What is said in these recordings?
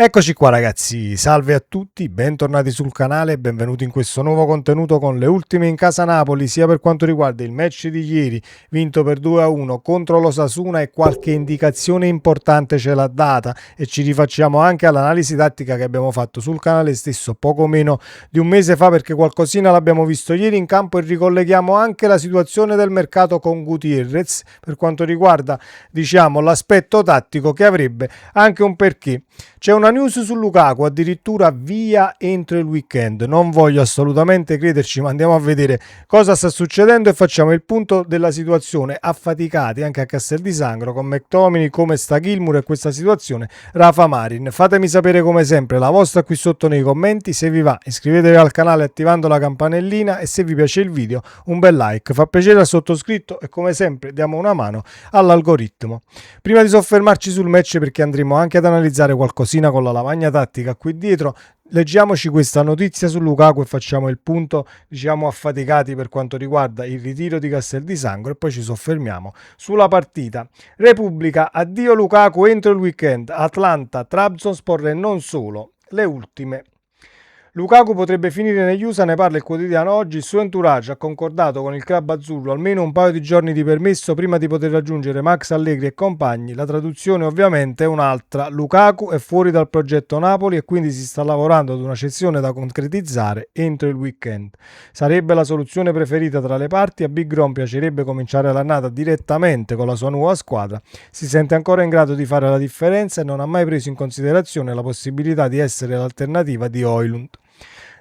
Eccoci qua ragazzi, salve a tutti, bentornati sul canale e benvenuti in questo nuovo contenuto con le ultime in casa Napoli, sia per quanto riguarda il match di ieri vinto per 2-1 contro l'Osasuna, e qualche indicazione importante ce l'ha data, e ci rifacciamo anche all'analisi tattica che abbiamo fatto sul canale stesso poco meno di un mese fa, perché qualcosina l'abbiamo visto ieri in campo, e ricolleghiamo anche la situazione del mercato con Gutierrez per quanto riguarda, diciamo, l'aspetto tattico, che avrebbe anche un perché. C'è una news su Lukaku, addirittura via entro il weekend. Non voglio assolutamente crederci, ma andiamo a vedere cosa sta succedendo e facciamo il punto della situazione. Affaticati anche a Castel di Sangro con McTominay, come sta Gilmour e questa situazione Rafa Marin. Fatemi sapere come sempre la vostra qui sotto nei commenti. Se vi va, iscrivetevi al canale attivando la campanellina, e se vi piace il video un bel like, fa piacere al sottoscritto, e come sempre diamo una mano all'algoritmo. Prima di soffermarci sul match, perché andremo anche ad analizzare qualcosina con la lavagna tattica qui dietro, leggiamoci questa notizia su Lukaku e facciamo il punto, diciamo, affaticati per quanto riguarda il ritiro di Castel di Sangro, e poi ci soffermiamo sulla partita. Repubblica: addio Lukaku entro il weekend, Atlanta, Trabzonspor e non solo. Le ultime. Lukaku potrebbe finire negli USA, ne parla il quotidiano Oggi. Il suo entourage ha concordato con il club azzurro almeno un paio di giorni di permesso prima di poter raggiungere Max Allegri e compagni. La traduzione ovviamente è un'altra: Lukaku è fuori dal progetto Napoli e quindi si sta lavorando ad una cessione da concretizzare entro il weekend. Sarebbe la soluzione preferita tra le parti. A Big Ron piacerebbe cominciare l'annata direttamente con la sua nuova squadra. Si sente ancora in grado di fare la differenza e non ha mai preso in considerazione la possibilità di essere l'alternativa di Højlund.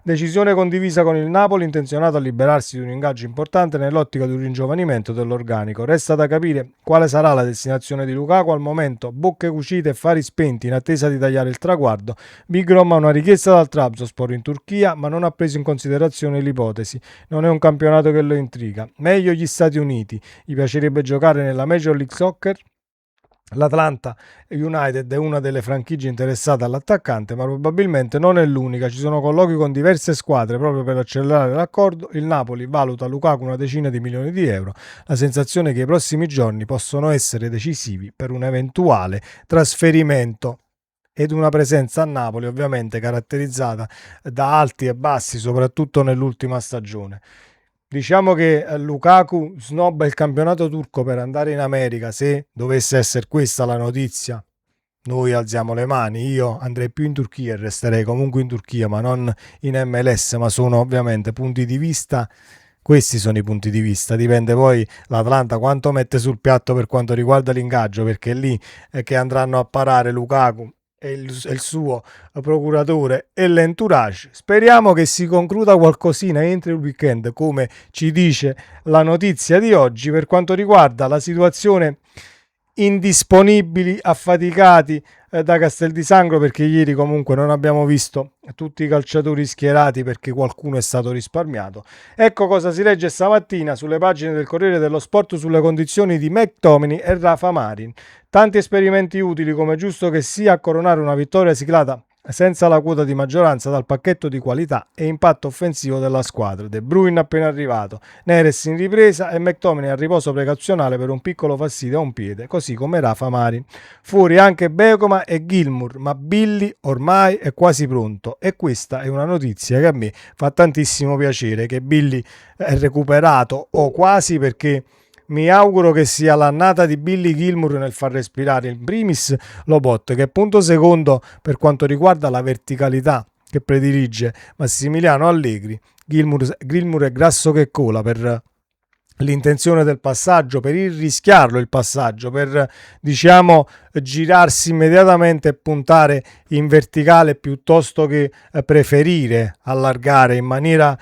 Decisione condivisa con il Napoli, intenzionato a liberarsi di un ingaggio importante nell'ottica di un ringiovanimento dell'organico. Resta da capire quale sarà la destinazione di Lukaku. Al momento bocche cucite e fari spenti in attesa di tagliare il traguardo. Big Rom ha una richiesta dal Trabzonspor in Turchia, ma non ha preso in considerazione l'ipotesi. Non è un campionato che lo intriga. Meglio gli Stati Uniti. Gli piacerebbe giocare nella Major League Soccer. L'Atlanta United è una delle franchigie interessate all'attaccante, ma probabilmente non è l'unica. Ci sono colloqui con diverse squadre proprio per accelerare l'accordo. Il Napoli valuta Lukaku una decina di milioni di euro. La sensazione è che i prossimi giorni possono essere decisivi per un eventuale trasferimento ed una presenza a Napoli ovviamente caratterizzata da alti e bassi, soprattutto nell'ultima stagione. Diciamo che Lukaku snobba il campionato turco per andare in America. Se dovesse essere questa la notizia, noi alziamo le mani. Io andrei più in Turchia e resterei comunque in Turchia, ma non in MLS. Ma sono ovviamente punti di vista. Questi sono i punti di vista. Dipende poi l'Atlanta quanto mette sul piatto per quanto riguarda l'ingaggio, perché è lì che andranno a parare Lukaku e il suo procuratore e l'entourage. Speriamo che si concluda qualcosina entro il weekend, come ci dice la notizia di oggi. Per quanto riguarda la situazione indisponibili, affaticati da Castel di Sangro, perché ieri comunque non abbiamo visto tutti i calciatori schierati perché qualcuno è stato risparmiato. Ecco cosa si legge stamattina sulle pagine del Corriere dello Sport sulle condizioni di McTominay e Rafa Marin. Tanti esperimenti utili, come giusto che sia, a coronare una vittoria siglata senza la quota di maggioranza dal pacchetto di qualità e impatto offensivo della squadra. De Bruyne appena arrivato, Neres in ripresa e McTominay a riposo precauzionale per un piccolo fastidio a un piede, così come Rafa Marin. Fuori anche Becoma e Gilmour, ma Billy ormai è quasi pronto, e questa è una notizia che a me fa tantissimo piacere, che Billy è recuperato o quasi, perché mi auguro che sia l'annata di Billy Gilmour nel far respirare in primis Lobot, che è punto secondo per quanto riguarda la verticalità che predilige Massimiliano Allegri. Gilmour è grasso che cola per l'intenzione del passaggio, per irrischiarlo il passaggio, per, diciamo, girarsi immediatamente e puntare in verticale piuttosto che preferire allargare in maniera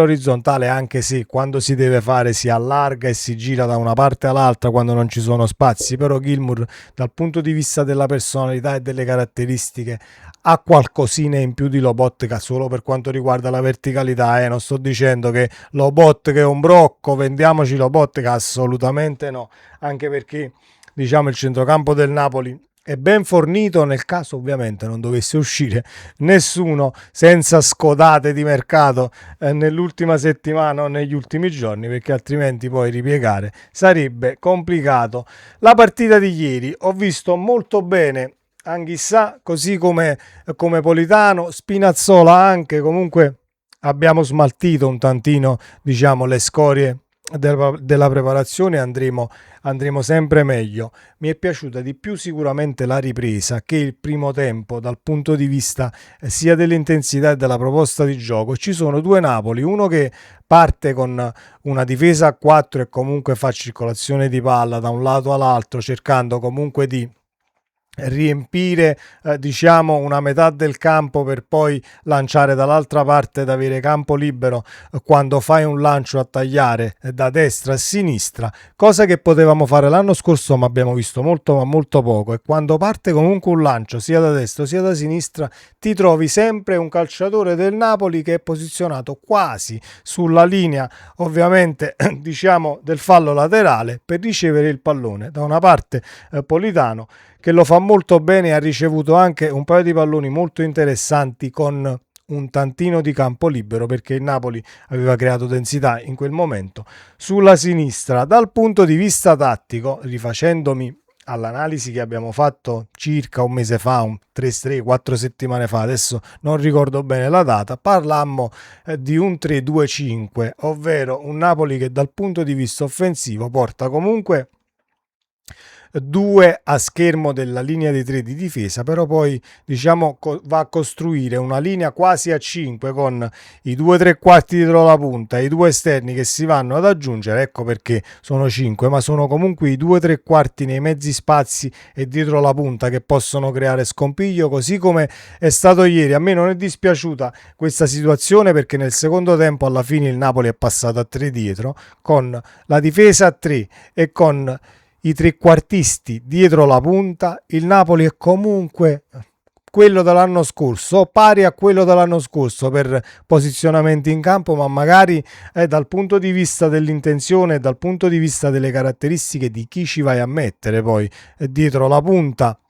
orizzontale, anche se quando si deve fare si allarga e si gira da una parte all'altra quando non ci sono spazi. Però Gilmour, dal punto di vista della personalità e delle caratteristiche, ha qualcosina in più di Lobotka solo per quanto riguarda la verticalità. Non sto dicendo che Lobotka è un brocco, vendiamoci Lobotka, assolutamente no, anche perché, diciamo, il centrocampo del Napoli è ben fornito nel caso ovviamente non dovesse uscire nessuno senza scodate di mercato nell'ultima settimana o negli ultimi giorni, perché altrimenti poi ripiegare sarebbe complicato. La partita di ieri ho visto molto bene Anghissà, così come Politano, Spinazzola anche, comunque abbiamo smaltito un tantino, diciamo, le scorie della preparazione, andremo sempre meglio. Mi è piaciuta di più sicuramente la ripresa che il primo tempo dal punto di vista sia dell'intensità e della proposta di gioco. Ci sono due Napoli, uno che parte con una difesa a 4 e comunque fa circolazione di palla da un lato all'altro, cercando comunque di riempire diciamo una metà del campo per poi lanciare dall'altra parte ed avere campo libero quando fai un lancio a tagliare da destra a sinistra, cosa che potevamo fare l'anno scorso ma abbiamo visto molto ma molto poco. E quando parte comunque un lancio sia da destra sia da sinistra ti trovi sempre un calciatore del Napoli che è posizionato quasi sulla linea ovviamente diciamo del fallo laterale per ricevere il pallone. Da una parte Politano che lo fa molto bene, ha ricevuto anche un paio di palloni molto interessanti con un tantino di campo libero perché il Napoli aveva creato densità in quel momento sulla sinistra. Dal punto di vista tattico, rifacendomi all'analisi che abbiamo fatto circa un mese fa, 4 settimane fa, adesso non ricordo bene la data, parlammo di un 3-2-5, ovvero un Napoli che dal punto di vista offensivo porta comunque 2 a schermo della linea di 3 di difesa, però poi diciamo va a costruire una linea quasi a 5 con i 2 3/4 dietro la punta e i 2 esterni che si vanno ad aggiungere. Ecco perché sono 5, ma sono comunque i 2 3/4 nei mezzi spazi e dietro la punta che possono creare scompiglio, così come è stato ieri. A me non è dispiaciuta questa situazione perché nel secondo tempo alla fine il Napoli è passato a 3 dietro con la difesa a 3 e con i trequartisti dietro la punta. Il Napoli è comunque quello dell'anno scorso, pari a quello dell'anno scorso per posizionamenti in campo, ma magari dal punto di vista dell'intenzione, dal punto di vista delle caratteristiche di chi ci vai a mettere poi dietro la punta,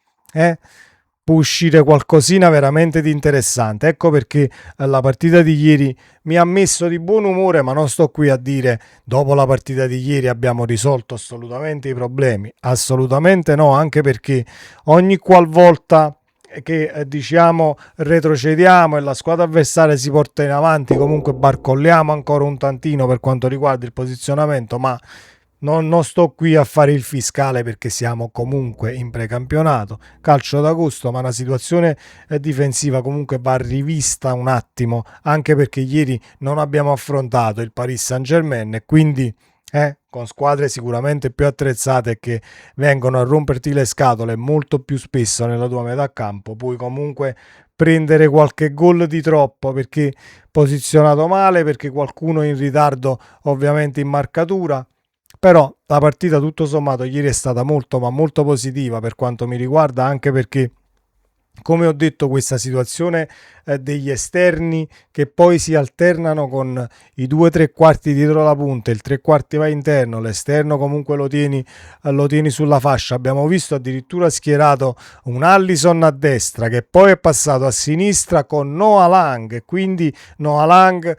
può uscire qualcosina veramente di interessante. Ecco perché la partita di ieri mi ha messo di buon umore, ma non sto qui a dire dopo la partita di ieri abbiamo risolto assolutamente i problemi, assolutamente no, anche perché ogni qualvolta che diciamo retrocediamo e la squadra avversaria si porta in avanti, comunque barcolliamo ancora un tantino per quanto riguarda il posizionamento, ma non sto qui a fare il fiscale perché siamo comunque in precampionato, calcio d'agosto, ma una situazione difensiva comunque va rivista un attimo, anche perché ieri non abbiamo affrontato il Paris Saint-Germain e quindi con squadre sicuramente più attrezzate che vengono a romperti le scatole molto più spesso nella tua metà campo, puoi comunque prendere qualche gol di troppo perché posizionato male, perché qualcuno è in ritardo ovviamente in marcatura. Però la partita tutto sommato ieri è stata molto ma molto positiva per quanto mi riguarda, anche perché come ho detto questa situazione degli esterni che poi si alternano con i 2 3/4 dietro la punta, il 3/4 va interno, l'esterno comunque lo tieni sulla fascia. Abbiamo visto addirittura schierato un Allison a destra che poi è passato a sinistra con Noah Lang e quindi Noah Lang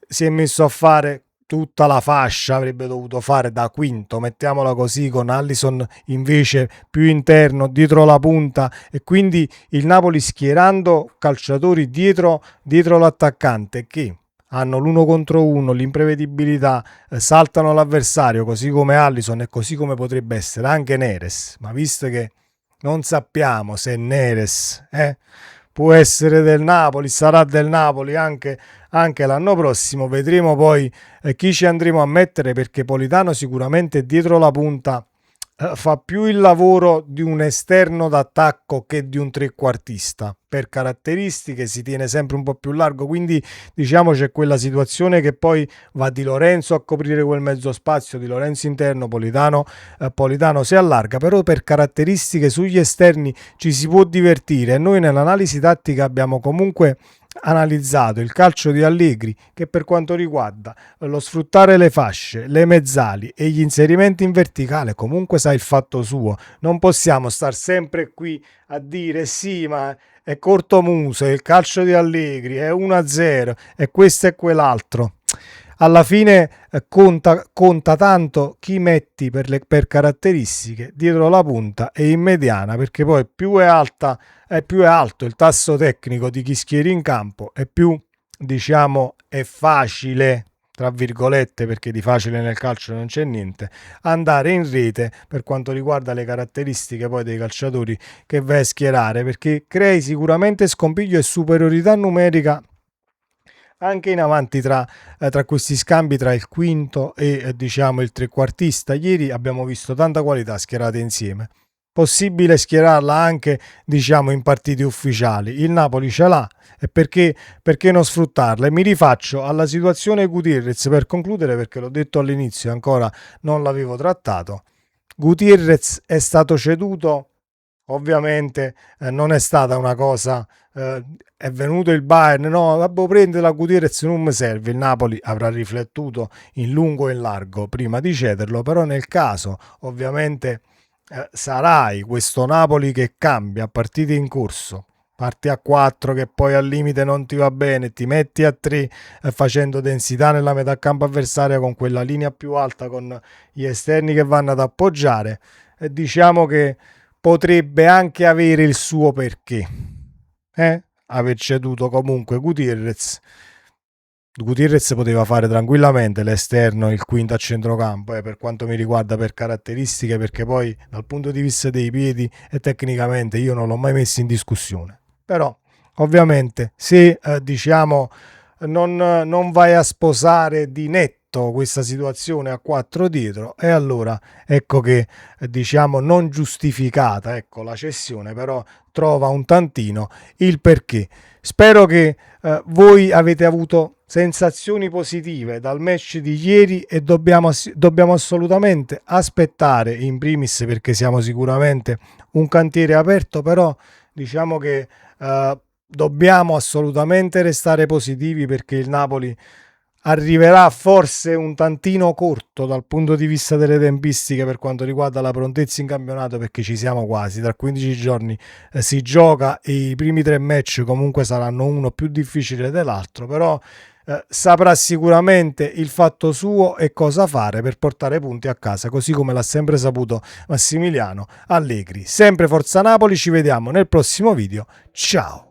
si è messo a fare tutta la fascia, avrebbe dovuto fare da quinto, mettiamola così, con Allison invece più interno dietro la punta, e quindi il Napoli schierando calciatori dietro l'attaccante che hanno l'uno contro uno, l'imprevedibilità, saltano l'avversario, così come Allison e così come potrebbe essere anche Neres, ma visto che non sappiamo se Neres può essere del Napoli, sarà del Napoli anche l'anno prossimo, vedremo poi chi ci andremo a mettere, perché Politano sicuramente dietro la punta fa più il lavoro di un esterno d'attacco che di un trequartista. Per caratteristiche si tiene sempre un po' più largo, quindi diciamo c'è quella situazione che poi va Di Lorenzo a coprire quel mezzo spazio, Di Lorenzo interno, Politano si allarga, però per caratteristiche sugli esterni ci si può divertire e noi nell'analisi tattica abbiamo comunque analizzato il calcio di Allegri che per quanto riguarda lo sfruttare le fasce, le mezzali e gli inserimenti in verticale comunque sa il fatto suo. Non possiamo star sempre qui a dire sì ma è cortomuso, il calcio di Allegri è 1-0 e questo e quell'altro. alla fine conta tanto chi metti per caratteristiche dietro la punta e in mediana, perché poi più è alto il tasso tecnico di chi schieri in campo e più, diciamo, è facile, tra virgolette, perché di facile nel calcio non c'è niente, andare in rete per quanto riguarda le caratteristiche poi dei calciatori che vai a schierare, perché crei sicuramente scompiglio e superiorità numerica anche in avanti tra questi scambi tra il quinto e diciamo il trequartista. Ieri abbiamo visto tanta qualità schierate insieme. Possibile schierarla anche, diciamo, in partite ufficiali. Il Napoli ce l'ha, e perché non sfruttarla? E mi rifaccio alla situazione Gutierrez per concludere, perché l'ho detto all'inizio e ancora non l'avevo trattato. Gutierrez è stato ceduto. Ovviamente non è stata una cosa, è venuto il Bayern, no, vabbè, prende la Gutierrez, non mi serve. Il Napoli avrà riflettuto in lungo e in largo prima di cederlo, però nel caso ovviamente sarai questo Napoli che cambia a partite in corso. Parti a 4 che poi al limite non ti va bene, ti metti a 3 facendo densità nella metà campo avversaria con quella linea più alta, con gli esterni che vanno ad appoggiare. E diciamo che potrebbe anche avere il suo perché, aver ceduto comunque Gutierrez. Gutierrez poteva fare tranquillamente l'esterno, il quinto a centrocampo, per quanto mi riguarda, per caratteristiche, perché poi dal punto di vista dei piedi e tecnicamente io non l'ho mai messo in discussione. Però ovviamente se diciamo non vai a sposare di netto questa situazione a 4 dietro, e allora ecco che diciamo non giustificata, ecco, la cessione, però trova un tantino il perché. Spero che voi avete avuto sensazioni positive dal match di ieri, e dobbiamo assolutamente aspettare, in primis perché siamo sicuramente un cantiere aperto, però diciamo che dobbiamo assolutamente restare positivi, perché il Napoli arriverà forse un tantino corto dal punto di vista delle tempistiche per quanto riguarda la prontezza in campionato, perché ci siamo quasi, tra 15 giorni si gioca e i primi 3 match comunque saranno uno più difficile dell'altro, però saprà sicuramente il fatto suo e cosa fare per portare punti a casa, così come l'ha sempre saputo Massimiliano Allegri. Sempre Forza Napoli, ci vediamo nel prossimo video, ciao!